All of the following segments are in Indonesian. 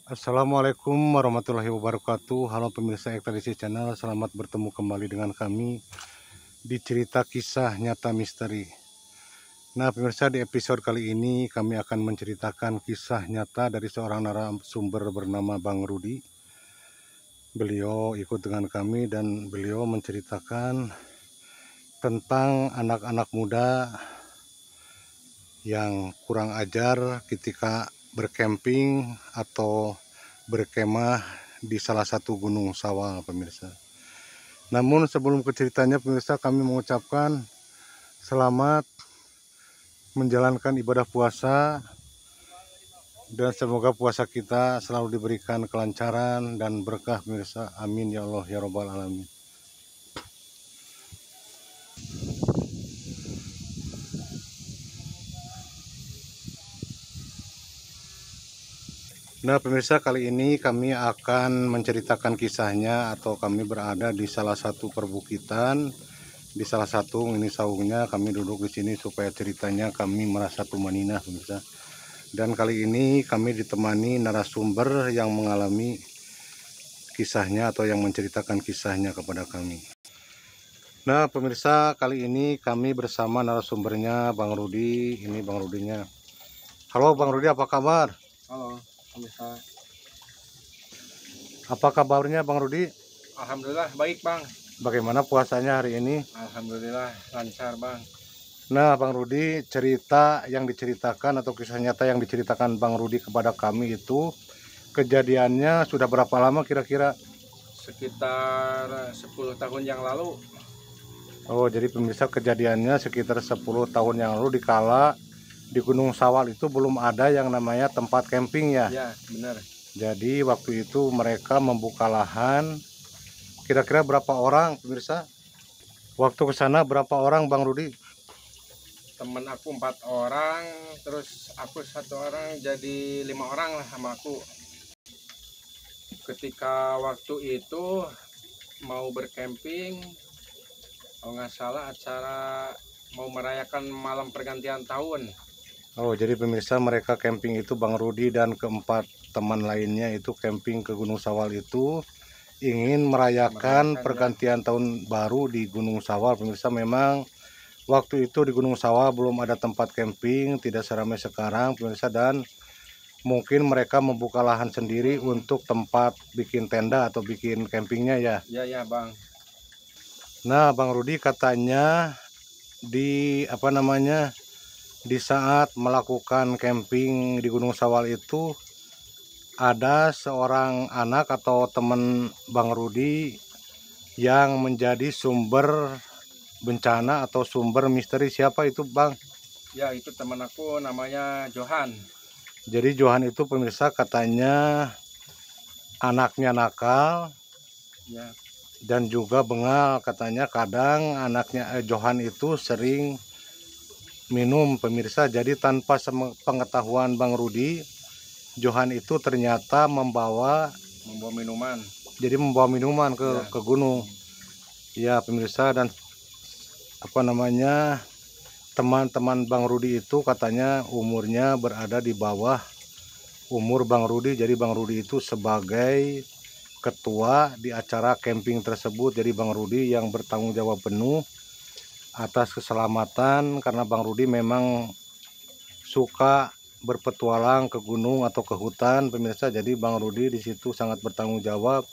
Assalamualaikum warahmatullahi wabarakatuh. Halo pemirsa Ekspedisi Channel, selamat bertemu kembali dengan kami di cerita kisah nyata misteri. Nah pemirsa, di episode kali ini kami akan menceritakan kisah nyata dari seorang narasumber bernama Bang Rudi. Beliau ikut dengan kami dan beliau menceritakan tentang anak-anak muda yang kurang ajar ketika berkemping atau berkemah di salah satu gunung sawah, pemirsa. Namun sebelum ke ceritanya, pemirsa, kami mengucapkan selamat menjalankan ibadah puasa dan semoga puasa kita selalu diberikan kelancaran dan berkah, pemirsa. Amin ya Allah ya Rabbal alamin. Nah pemirsa, kali ini kami akan menceritakan kisahnya atau kami berada di salah satu perbukitan, di salah satu ini saungnya. Kami duduk di sini supaya ceritanya kami merasa tumanina, pemirsa. Dan kali ini kami ditemani narasumber yang mengalami kisahnya atau yang menceritakan kisahnya kepada kami. Nah pemirsa, kali ini kami bersama narasumbernya Bang Rudi. Ini Bang Rudinya. Halo Bang Rudi, apa kabar? Halo, pemirsa. Apa kabarnya Bang Rudi? Alhamdulillah baik, Bang. Bagaimana puasanya hari ini? Alhamdulillah lancar, Bang. Nah Bang Rudi, cerita yang diceritakan atau kisah nyata yang diceritakan Bang Rudi kepada kami itu kejadiannya sudah berapa lama kira-kira? Sekitar 10 tahun yang lalu. Oh, jadi pemirsa, kejadiannya sekitar 10 tahun yang lalu dikala di Gunung Sawal itu belum ada yang namanya tempat camping ya. Ya, benar. Jadi waktu itu mereka membuka lahan. Kira-kira berapa orang pemirsa? Waktu ke sana berapa orang Bang Rudi? Temen aku 4 orang, terus aku 1 orang, jadi 5 orang lah sama aku. Ketika waktu itu mau bercamping, kalau nggak salah acara mau merayakan malam pergantian tahun. Oh, jadi pemirsa, mereka camping itu Bang Rudi dan keempat teman lainnya itu camping ke Gunung Sawal itu ingin merayakan pergantian tahun baru di Gunung Sawal. Pemirsa, memang waktu itu di Gunung Sawal belum ada tempat camping, tidak seramai sekarang pemirsa, dan mungkin mereka membuka lahan sendiri untuk tempat bikin tenda atau bikin campingnya ya. Ya, Bang. Nah, Bang Rudi katanya di di saat melakukan camping di Gunung Sawal itu ada seorang anak atau teman Bang Rudi yang menjadi sumber bencana atau sumber misteri. Siapa itu Bang? Ya, itu teman aku namanya Johan. Jadi Johan itu pemirsa katanya anaknya nakal Ya, dan juga bengal. Katanya kadang anaknya Johan itu sering minum pemirsa. Jadi tanpa pengetahuan Bang Rudi, Johan itu ternyata membawa minuman. Jadi membawa minuman ke gunung. Ya pemirsa, dan teman-teman Bang Rudi itu katanya umurnya berada di bawah umur Bang Rudi. Jadi Bang Rudi itu sebagai ketua di acara camping tersebut. Jadi Bang Rudi yang bertanggung jawab penuh atas keselamatan, karena Bang Rudi memang suka berpetualang ke gunung atau ke hutan pemirsa. Jadi Bang Rudi di situ sangat bertanggung jawab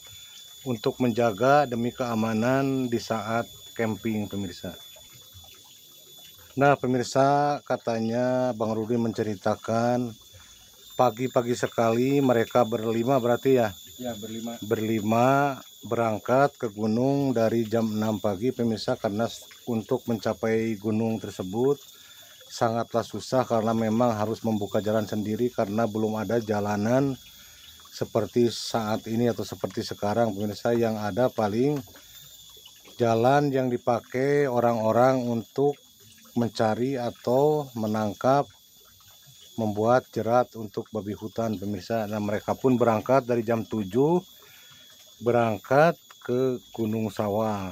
untuk menjaga demi keamanan di saat camping pemirsa. Nah pemirsa, katanya Bang Rudi menceritakan pagi-pagi sekali mereka berlima berarti ya? Ya, berlima. Berlima berangkat ke gunung dari jam 6 pagi pemirsa, karena untuk mencapai gunung tersebut sangatlah susah karena memang harus membuka jalan sendiri karena belum ada jalanan seperti saat ini atau seperti sekarang pemirsa. Yang ada paling jalan yang dipakai orang-orang untuk mencari atau menangkap, membuat jerat untuk babi hutan pemirsa. Nah mereka pun berangkat dari jam 7 berangkat ke Gunung Sawal.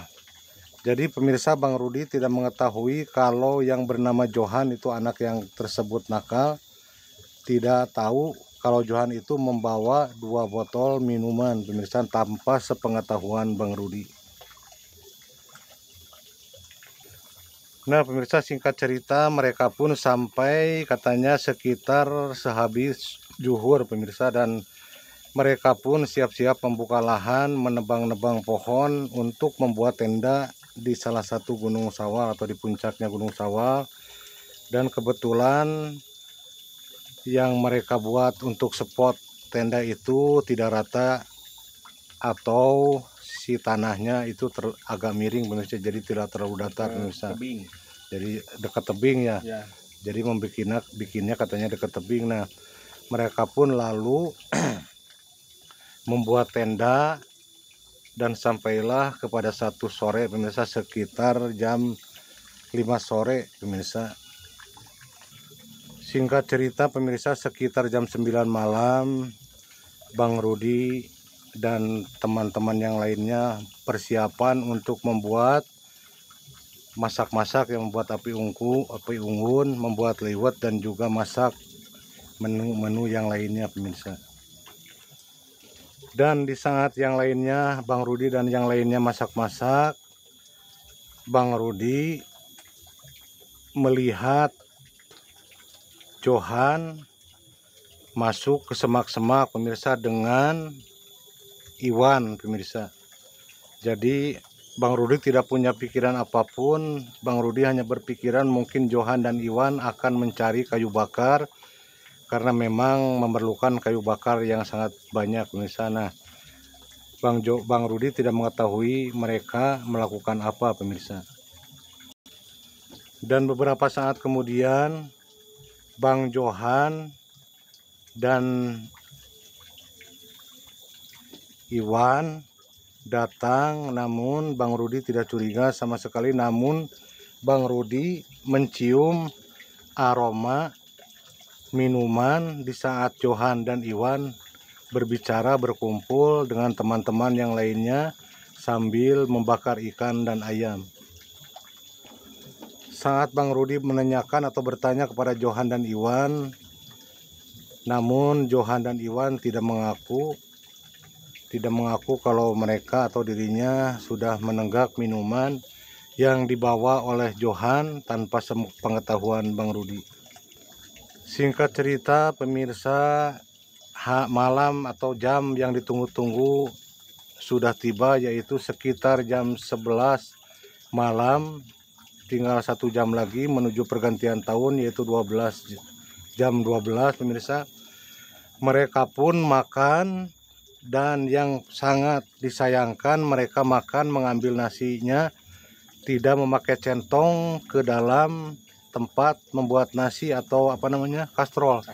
Jadi pemirsa, Bang Rudi tidak mengetahui kalau yang bernama Johan itu anak yang tersebut nakal, tidak tahu kalau Johan itu membawa 2 botol minuman pemirsa tanpa sepengetahuan Bang Rudi. Nah pemirsa, singkat cerita mereka pun sampai katanya sekitar sehabis zuhur pemirsa, dan mereka pun siap-siap membuka lahan, menebang-nebang pohon untuk membuat tenda di salah satu gunung sawal atau di puncaknya gunung sawal. Dan kebetulan yang mereka buat untuk spot tenda itu tidak rata atau si tanahnya itu agak miring pemirsa, jadi tidak terlalu datar pemirsa. Tebing. Jadi dekat tebing ya. Jadi bikinnya katanya dekat tebing. Nah mereka pun lalu membuat tenda dan sampailah kepada 1 sore pemirsa, sekitar jam 5 sore pemirsa. Singkat cerita pemirsa, sekitar jam 9 malam Bang Rudi dan teman-teman yang lainnya persiapan untuk membuat masak-masak, yang membuat api unggun, membuat liwet dan juga masak menu-menu yang lainnya pemirsa. Dan di saat yang lainnya Bang Rudi dan yang lainnya masak-masak, Bang Rudi melihat Johan masuk ke semak-semak pemirsa dengan Iwan pemirsa. Jadi Bang Rudi tidak punya pikiran apapun. Bang Rudi hanya berpikiran mungkin Johan dan Iwan akan mencari kayu bakar, karena memang memerlukan kayu bakar yang sangat banyak pemirsa. Nah Bang Rudi tidak mengetahui mereka melakukan apa pemirsa. Dan beberapa saat kemudian Bang Johan dan Iwan datang, namun Bang Rudi tidak curiga sama sekali. Namun Bang Rudi mencium aroma minuman di saat Johan dan Iwan berbicara, berkumpul dengan teman-teman yang lainnya sambil membakar ikan dan ayam. Saat Bang Rudi menanyakan atau bertanya kepada Johan dan Iwan, namun Johan dan Iwan tidak mengaku kalau mereka atau dirinya sudah menenggak minuman yang dibawa oleh Johan tanpa sepengetahuan Bang Rudi. Singkat cerita pemirsa, malam atau jam yang ditunggu-tunggu sudah tiba, yaitu sekitar jam 11 malam. Tinggal 1 jam lagi menuju pergantian tahun, yaitu jam 12 pemirsa. Mereka pun makan, dan yang sangat disayangkan mereka makan mengambil nasinya, tidak memakai centong ke dalam tempat membuat nasi atau apa namanya, kastrol.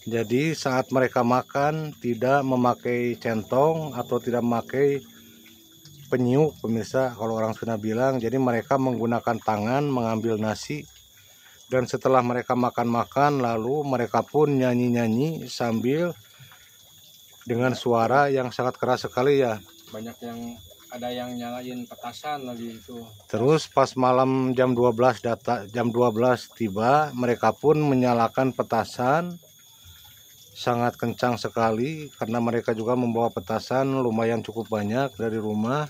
Jadi saat mereka makan tidak memakai centong atau tidak memakai penyiuk pemirsa, kalau orang Sunda bilang. Jadi mereka menggunakan tangan mengambil nasi, dan setelah mereka makan-makan lalu mereka pun nyanyi-nyanyi sambil dengan suara yang sangat keras sekali ya. Banyak yang ada yang nyalain petasan lagi itu. Terus pas malam jam 12 tiba, mereka pun menyalakan petasan sangat kencang sekali, karena mereka juga membawa petasan lumayan cukup banyak dari rumah,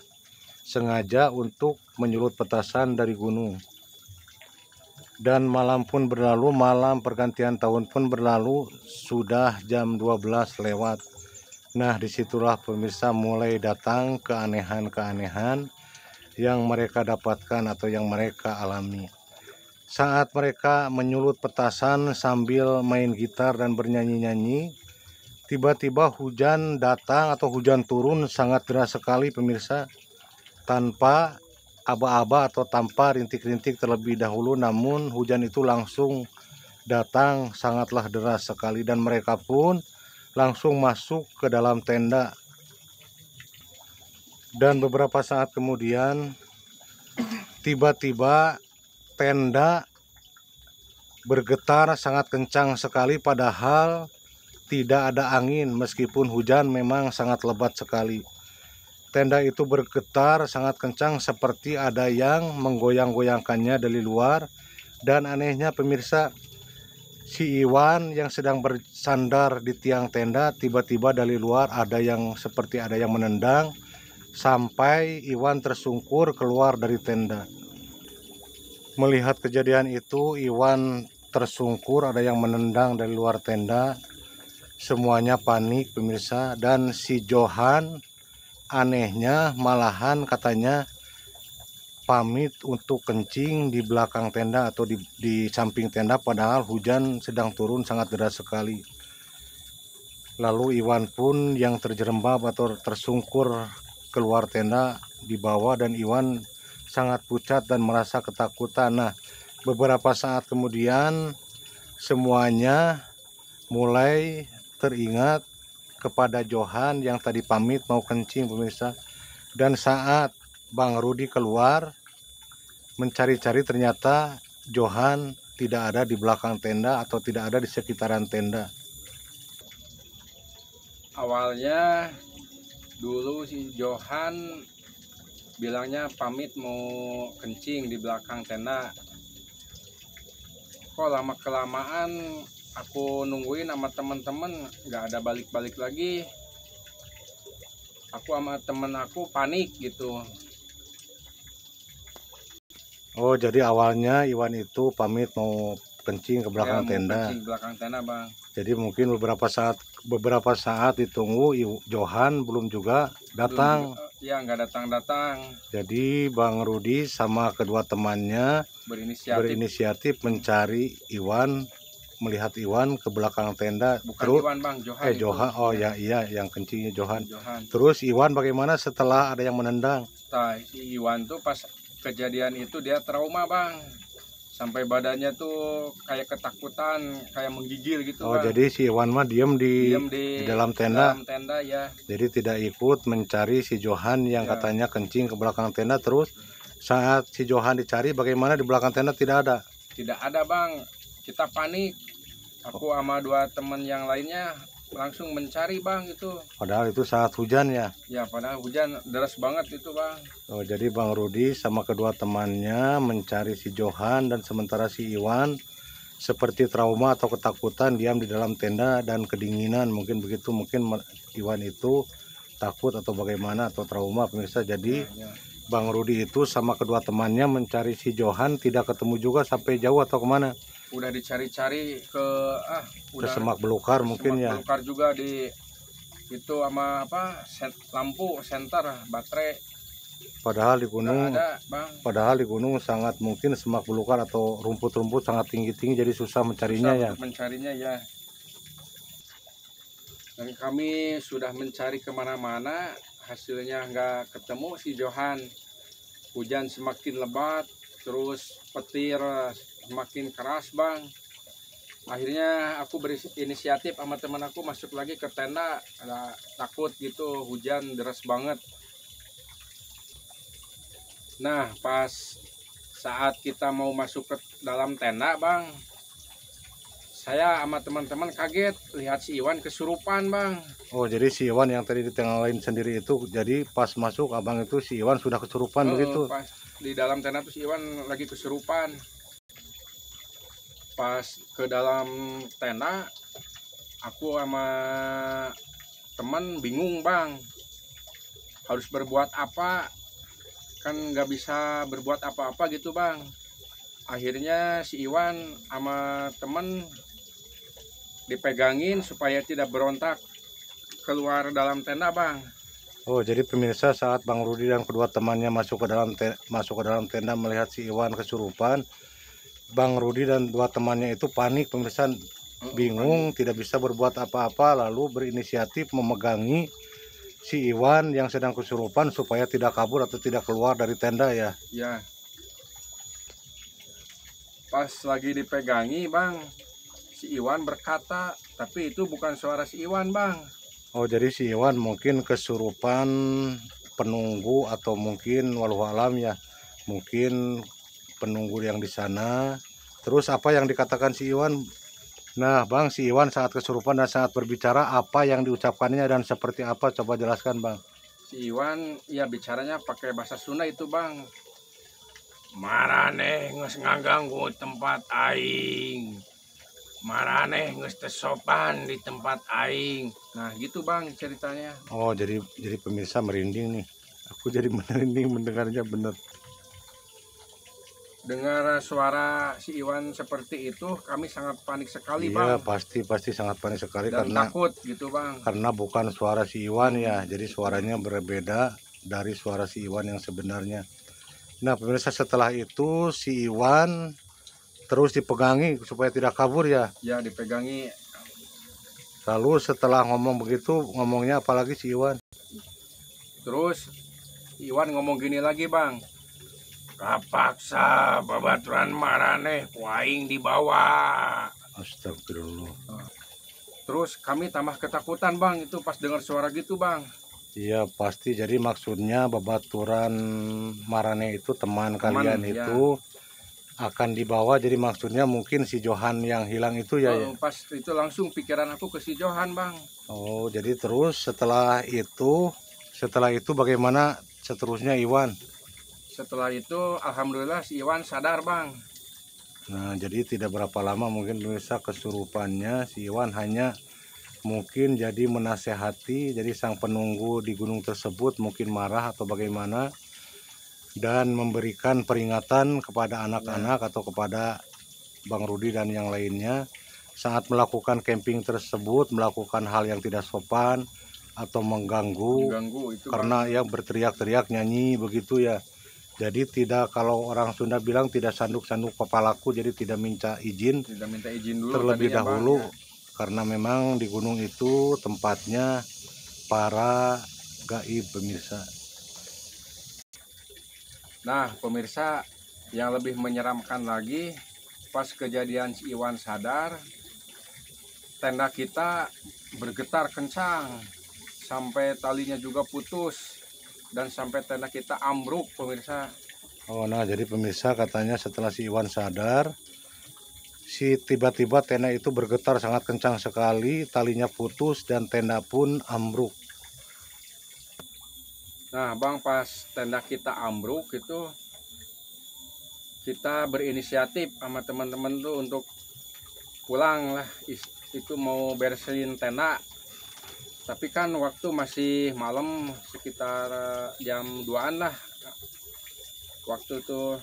sengaja untuk menyulut petasan dari gunung. Dan malam pun berlalu, malam pergantian tahun pun berlalu, sudah jam 12 lewat. Nah disitulah pemirsa mulai datang keanehan-keanehan yang mereka dapatkan atau yang mereka alami. Saat mereka menyulut petasan sambil main gitar dan bernyanyi-nyanyi, tiba-tiba hujan datang atau hujan turun sangat deras sekali pemirsa, tanpa aba-aba atau tanpa rintik-rintik terlebih dahulu, namun hujan itu langsung datang sangatlah deras sekali, dan mereka pun langsung masuk ke dalam tenda. Dan beberapa saat kemudian tiba-tiba tenda bergetar sangat kencang sekali, padahal tidak ada angin meskipun hujan memang sangat lebat sekali. Tenda itu bergetar sangat kencang seperti ada yang menggoyang-goyangkannya dari luar. Dan anehnya pemirsa, si Iwan yang sedang bersandar di tiang tenda, tiba-tiba dari luar ada yang seperti ada yang menendang, sampai Iwan tersungkur keluar dari tenda. Melihat kejadian itu, Iwan tersungkur, ada yang menendang dari luar tenda. Semuanya panik pemirsa, dan si Johan anehnya malahan katanya pamit untuk kencing di belakang tenda atau di samping tenda, padahal hujan sedang turun sangat deras sekali. Lalu Iwan pun yang terjerembab atau tersungkur keluar tenda dibawa, dan Iwan sangat pucat dan merasa ketakutan. Nah, beberapa saat kemudian semuanya mulai teringat kepada Johan yang tadi pamit mau kencing pemirsa. Dan saat Bang Rudi keluar mencari-cari, ternyata Johan tidak ada di belakang tenda atau tidak ada di sekitaran tenda. Awalnya dulu si Johan bilangnya pamit mau kencing di belakang tenda. Kok lama kelamaan aku nungguin sama temen-temen nggak ada balik-balik lagi. Aku sama temen aku panik gitu. Oh, jadi awalnya Iwan itu pamit mau kencing ke belakang Mau tenda. kencing belakang tenda bang. Jadi mungkin beberapa saat ditunggu, Johan belum juga datang. Ya nggak datang-datang. Jadi Bang Rudi sama kedua temannya berinisiatif mencari Iwan, melihat Iwan ke belakang tenda. Bukan terus Iwan bang, Johan. Johan, oh ya iya, yang kencingnya Johan. Terus Iwan bagaimana setelah ada yang menendang? Nah, si Iwan tuh pas kejadian itu dia trauma bang, sampai badannya tuh kayak ketakutan, kayak menggigil gitu bang. Jadi si Iwan mah diem di dalam tenda. Dalam tenda ya. Jadi tidak ikut mencari si Johan yang katanya kencing ke belakang tenda. Terus saat si Johan dicari, bagaimana di belakang tenda tidak ada? Tidak ada bang, kita panik. Aku sama dua teman yang lainnya langsung mencari bang itu. Padahal itu saat hujan ya? Ya padahal hujan deras banget itu bang. Jadi Bang Rudi sama kedua temannya mencari si Johan, dan sementara si Iwan seperti trauma atau ketakutan diam di dalam tenda dan kedinginan, mungkin begitu. Mungkin Iwan itu takut atau bagaimana atau trauma pemirsa. Jadi Bang Rudi itu sama kedua temannya mencari si Johan, tidak ketemu juga sampai jauh atau kemana? Udah dicari-cari ke Semak Belukar mungkin ya. Belukar juga di itu sama lampu senter baterai. Padahal di gunung ada, bang. Padahal di gunung sangat mungkin semak belukar atau rumput-rumput sangat tinggi-tinggi, jadi susah mencarinya ya. Mencarinya ya. Dan kami sudah mencari kemana-mana, hasilnya nggak ketemu si Johan. Hujan semakin lebat, terus petir semakin keras bang. Akhirnya aku berinisiatif sama teman aku masuk lagi ke tenda, takut gitu, hujan deras banget. Nah pas saat kita mau masuk ke dalam tenda bang, saya sama teman-teman kaget lihat si Iwan kesurupan bang. Oh, jadi si Iwan yang tadi ditengalain sendiri itu, jadi pas masuk abang itu si Iwan sudah kesurupan begitu? Pas di dalam tenda tuh si Iwan lagi kesurupan. Pas ke dalam tenda, aku sama teman bingung bang, harus berbuat apa, kan nggak bisa berbuat apa-apa gitu bang. Akhirnya si Iwan sama teman dipegangin supaya tidak berontak keluar dalam tenda bang. Oh, jadi pemirsa, saat Bang Rudi dan kedua temannya masuk ke dalam tenda melihat si Iwan kesurupan, Bang Rudi dan dua temannya itu panik pemirsa, bingung, tidak bisa berbuat apa-apa, lalu berinisiatif memegangi si Iwan yang sedang kesurupan supaya tidak kabur atau tidak keluar dari tenda ya. Ya. Pas lagi dipegangi bang, si Iwan berkata, tapi itu bukan suara si Iwan bang. Oh, jadi si Iwan mungkin kesurupan penunggu atau mungkin walau alam ya, mungkin penunggu yang di sana. Terus apa yang dikatakan si Iwan? Nah bang, si Iwan saat kesurupan dan saat berbicara, apa yang diucapkannya dan seperti apa, coba jelaskan bang. Si Iwan ya bicaranya pakai bahasa Sunda itu bang. Marane geus ngaganggu tempat aing, Maraneh geus teu sopan di tempat aing. Nah, gitu Bang ceritanya. Oh, jadi pemirsa merinding nih. Aku jadi merinding mendengarnya bener. Dengar suara si Iwan seperti itu, kami sangat panik sekali Iya, Bang. pasti sangat panik sekali Dan karena takut gitu Bang. bukan suara si Iwan ya. Jadi suaranya berbeda dari suara si Iwan yang sebenarnya. Nah, pemirsa, setelah itu si Iwan terus dipegangi supaya tidak kabur ya. Ya dipegangi. Lalu setelah ngomong begitu, ngomongnya apalagi si Iwan? Terus Iwan ngomong gini lagi Bang. Kapaksa babaturan maraneh ku aing dibawa. Astagfirullah. Terus kami tambah ketakutan Bang itu pas dengar suara gitu Bang. Iya pasti, jadi maksudnya babaturan Marane itu teman kalian ya. itu akan dibawa, jadi maksudnya mungkin si Johan yang hilang itu ya, ya? Pas itu langsung pikiran aku ke si Johan Bang. Oh, jadi terus setelah itu bagaimana seterusnya Iwan? Setelah itu alhamdulillah si Iwan sadar Bang. Nah, jadi tidak berapa lama mungkin bisa kesurupannya si Iwan hanya mungkin jadi menasehati, jadi sang penunggu di gunung tersebut mungkin marah atau bagaimana, dan memberikan peringatan kepada anak-anak atau kepada Bang Rudi dan yang lainnya saat melakukan camping tersebut, melakukan hal yang tidak sopan atau mengganggu itu karena Bang. ya berteriak-teriak nyanyi begitu ya. Jadi tidak, kalau orang Sunda bilang tidak sanduk-sanduk kepalaku, jadi tidak minta izin dulu terlebih tadinya, dahulu Bang, ya. Karena memang di gunung itu tempatnya para gaib pemirsa. Nah pemirsa, yang lebih menyeramkan lagi pas kejadian si Iwan sadar, tenda kita bergetar kencang sampai talinya juga putus dan sampai tenda kita ambruk pemirsa. Oh, nah jadi pemirsa katanya setelah si Iwan sadar, tiba-tiba tenda itu bergetar sangat kencang sekali, talinya putus dan tenda pun ambruk. Nah Bang, pas tenda kita ambruk itu kita berinisiatif sama teman-teman tuh untuk pulang lah, itu mau beresin tenda. Tapi kan waktu masih malam, sekitar jam 2-an lah waktu itu.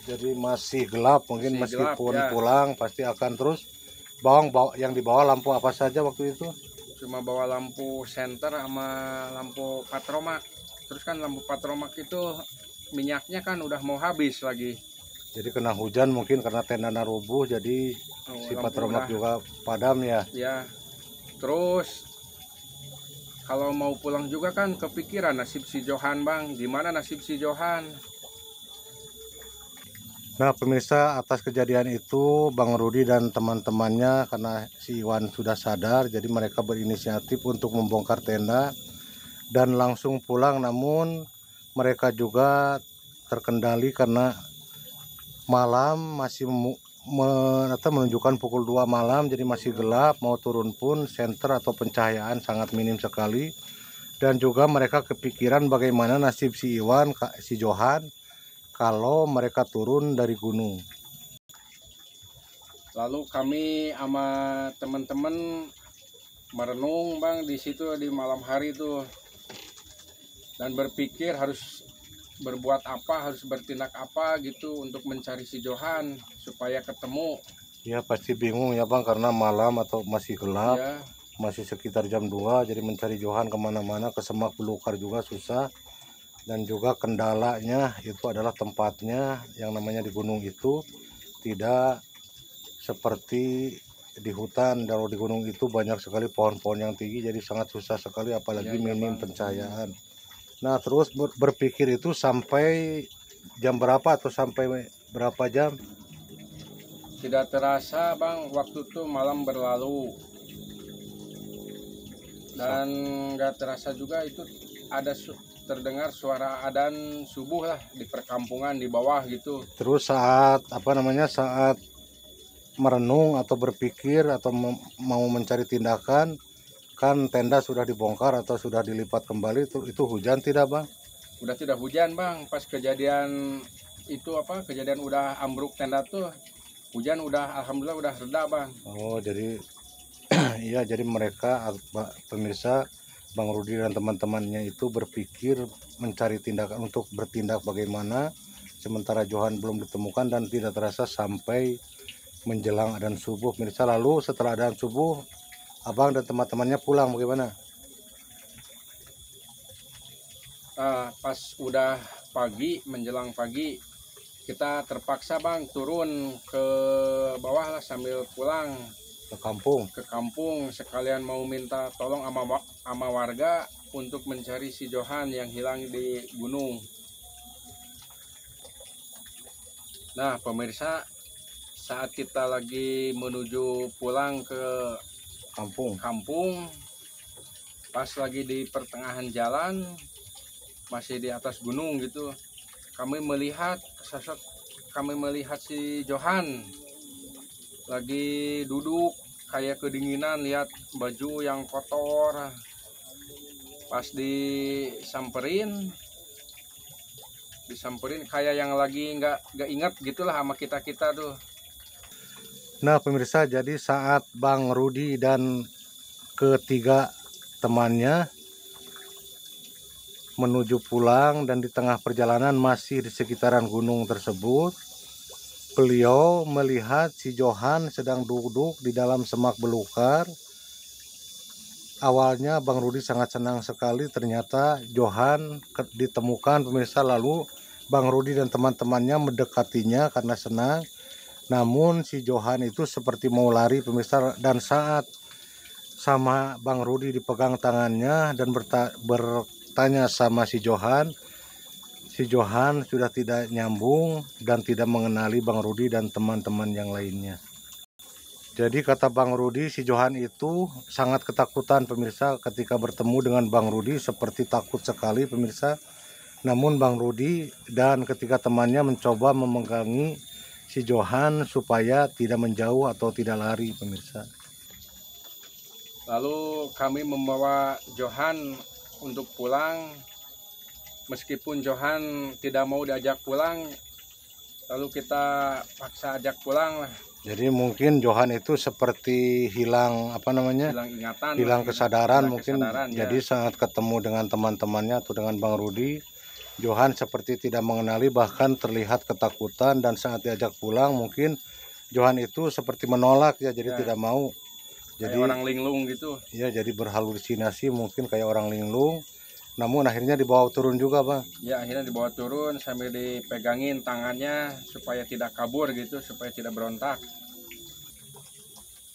Jadi masih gelap, mungkin meskipun ya. Pulang pasti akan terus yang dibawa lampu apa saja waktu itu? Cuma bawa lampu senter sama lampu patromak. Terus kan lampu patromak itu minyaknya kan udah mau habis lagi. Jadi kena hujan mungkin karena tenda rubuh, jadi si patromak juga padam ya. Ya. Terus kalau mau pulang juga kan kepikiran nasib si Johan Bang. Gimana nasib si Johan? Nah pemirsa, atas kejadian itu Bang Rudi dan teman-temannya, karena si Iwan sudah sadar, jadi mereka berinisiatif untuk membongkar tenda dan langsung pulang. Namun mereka juga terkendali karena malam masih menunjukkan pukul 2 malam, jadi masih gelap, mau turun pun senter atau pencahayaan sangat minim sekali. Dan juga mereka kepikiran bagaimana nasib si Iwan, si Johan kalau mereka turun dari gunung. Lalu kami sama teman-teman merenung Bang di situ di malam hari itu, dan berpikir harus berbuat apa, harus bertindak apa gitu untuk mencari si Johan supaya ketemu. Ya pasti bingung ya Bang, karena malam atau masih gelap ya. Masih sekitar jam 2, jadi mencari Johan kemana-mana, ke semak belukar juga susah. Dan juga kendalanya itu adalah tempatnya yang namanya di gunung itu tidak seperti di hutan. Kalau di gunung itu banyak sekali pohon-pohon yang tinggi, jadi sangat susah sekali, apalagi minim pencahayaan. Nah terus berpikir itu sampai jam berapa atau sampai berapa jam? Tidak terasa Bang, waktu itu malam berlalu. Dan nggak terasa juga itu ada terdengar suara adzan subuh lah di perkampungan di bawah gitu. Terus saat saat merenung atau berpikir atau mau mencari tindakan, kan tenda sudah dibongkar atau sudah dilipat kembali, itu hujan tidak Bang? Udah tidak hujan Bang, pas kejadian itu kejadian udah ambruk tenda tuh Hujan udah alhamdulillah udah reda Bang. Oh, jadi iya, jadi mereka pemirsa, Bang Rudi dan teman-temannya itu berpikir mencari tindakan untuk bertindak bagaimana sementara Johan belum ditemukan dan tidak terasa sampai menjelang adzan subuh pemirsa. Lalu setelah adzan subuh Abang dan teman-temannya pulang bagaimana? Pas udah pagi menjelang pagi kita terpaksa Bang turun ke bawah lah sambil pulang Ke kampung. ke kampung sekalian mau minta tolong sama warga untuk mencari si Johan yang hilang di gunung. Nah pemirsa, saat kita lagi menuju pulang ke kampung, pas lagi di pertengahan jalan masih di atas gunung gitu, kami melihat si Johan lagi duduk kayak kedinginan, lihat baju yang kotor. Pas disamperin kayak yang lagi nggak ingat gitulah sama kita tuh. Nah pemirsa, jadi saat Bang Rudi dan ketiga temannya menuju pulang dan di tengah perjalanan masih di sekitaran gunung tersebut, beliau melihat si Johan sedang duduk di dalam semak belukar. Awalnya Bang Rudi sangat senang sekali, ternyata Johan ditemukan pemirsa. Lalu Bang Rudi dan teman-temannya mendekatinya karena senang. Namun si Johan itu seperti mau lari pemirsa, dan saat sama Bang Rudi dipegang tangannya dan bertanya sama si Johan sudah tidak nyambung dan tidak mengenali Bang Rudi dan teman-teman yang lainnya. Jadi kata Bang Rudi, si Johan itu sangat ketakutan pemirsa ketika bertemu dengan Bang Rudi, seperti takut sekali pemirsa. Namun Bang Rudi dan ketiga temannya mencoba memegangi si Johan supaya tidak menjauh atau tidak lari pemirsa. Lalu kami membawa Johan untuk pulang. Meskipun Johan tidak mau diajak pulang, lalu kita paksa ajak pulang lah. Jadi mungkin Johan itu seperti hilang Hilang ingatan, hilang kesadaran mungkin. ya. Jadi saat ketemu dengan teman-temannya atau dengan Bang Rudi, Johan seperti tidak mengenali, bahkan terlihat ketakutan, dan saat diajak pulang mungkin Johan itu seperti menolak ya, jadi tidak mau. Jadi orang linglung gitu. Ya, jadi berhalusinasi mungkin kayak orang linglung. Namun akhirnya dibawa turun juga Bang. Ya akhirnya dibawa turun sambil dipegangin tangannya supaya tidak kabur gitu, supaya tidak berontak.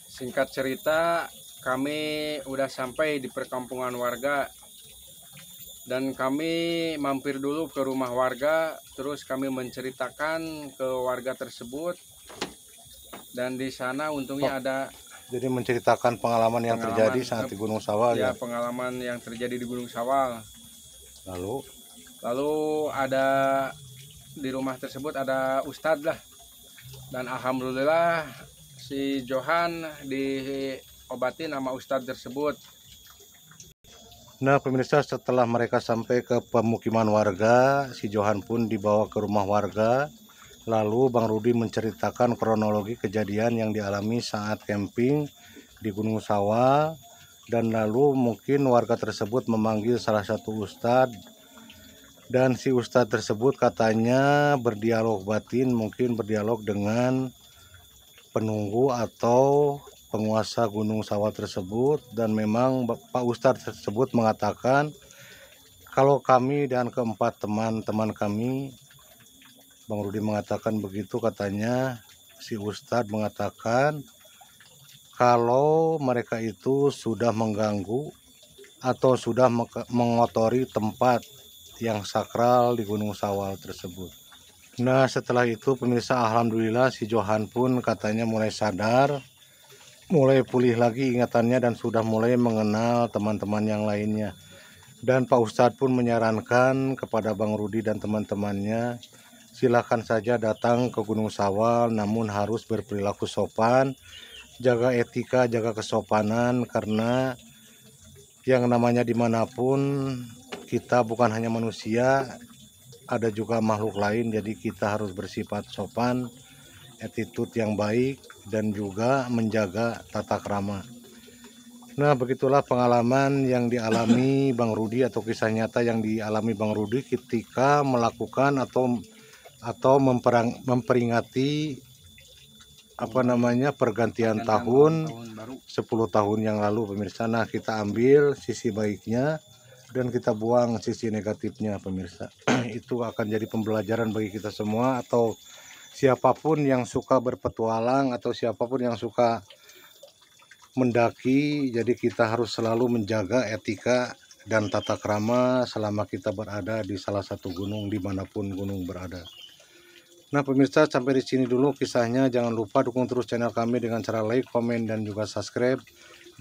Singkat cerita, kami udah sampai di perkampungan warga dan kami mampir dulu ke rumah warga, terus kami menceritakan ke warga tersebut, dan di sana untungnya ada. Jadi menceritakan pengalaman yang terjadi saat di Gunung Sawal ya. Pengalaman yang terjadi di Gunung Sawal. Lalu ada di rumah tersebut ada ustadz lah, dan alhamdulillah si Johan diobatin sama ustadz tersebut. Nah pemirsa, setelah mereka sampai ke pemukiman warga, si Johan pun dibawa ke rumah warga. Lalu Bang Rudi menceritakan kronologi kejadian yang dialami saat camping di Gunung Sawal. Dan lalu mungkin warga tersebut memanggil salah satu ustadz, dan si ustadz tersebut katanya berdialog batin, mungkin berdialog dengan penunggu atau penguasa Gunung Sawal tersebut. Dan memang Pak Ustadz tersebut mengatakan kalau kami dan keempat teman-teman kami, Bang Rudi mengatakan begitu, katanya si Ustadz mengatakan kalau mereka itu sudah mengganggu atau sudah mengotori tempat yang sakral di Gunung Sawal tersebut. Nah setelah itu pemirsa, alhamdulillah si Johan pun katanya mulai sadar, mulai pulih lagi ingatannya, dan sudah mulai mengenal teman-teman yang lainnya. Dan Pak Ustadz pun menyarankan kepada Bang Rudi dan teman-temannya, silakan saja datang ke Gunung Sawal, namun harus berperilaku sopan, jaga etika, jaga kesopanan, karena yang namanya dimanapun kita bukan hanya manusia, ada juga makhluk lain. Jadi kita harus bersifat sopan, attitude yang baik dan juga menjaga tata krama. Nah, begitulah pengalaman yang dialami Bang Rudi atau kisah nyata yang dialami Bang Rudi ketika melakukan atau memperingati pergantian tahun baru. 10 tahun yang lalu, pemirsa. Nah, kita ambil sisi baiknya dan kita buang sisi negatifnya, pemirsa. Itu akan jadi pembelajaran bagi kita semua atau siapapun yang suka berpetualang atau siapapun yang suka mendaki. Jadi kita harus selalu menjaga etika dan tata krama selama kita berada di salah satu gunung dimanapun gunung berada. Nah, pemirsa, sampai di sini dulu kisahnya. Jangan lupa dukung terus channel kami dengan cara like, komen, dan juga subscribe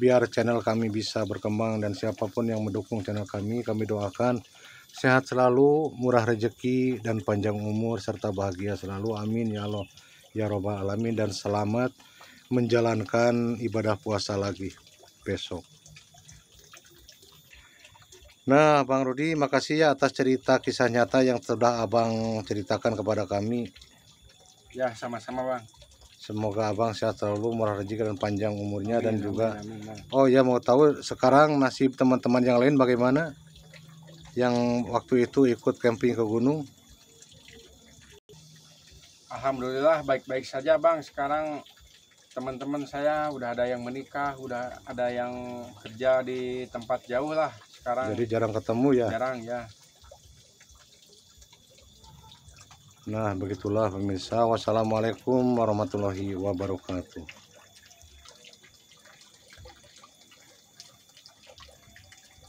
biar channel kami bisa berkembang. Dan siapapun yang mendukung channel kami doakan sehat selalu, murah rezeki, dan panjang umur serta bahagia selalu. Amin ya Allah ya robbal alamin. Dan selamat menjalankan ibadah puasa lagi besok. Nah, Bang Rudi, makasih ya atas cerita kisah nyata yang sudah Abang ceritakan kepada kami. Ya, sama-sama Bang. Semoga Abang sehat selalu, murah rezeki, dan panjang umurnya. Amin, dan juga amin, Bang. Oh ya, mau tahu sekarang nasib teman-teman yang lain bagaimana? Yang waktu itu ikut camping ke gunung? Alhamdulillah baik-baik saja Bang. Sekarang teman-teman saya udah ada yang menikah, udah ada yang kerja di tempat jauh lah sekarang. Jadi jarang ketemu ya? Jarang ya. Nah, begitulah pemirsa. Wassalamualaikum warahmatullahi wabarakatuh.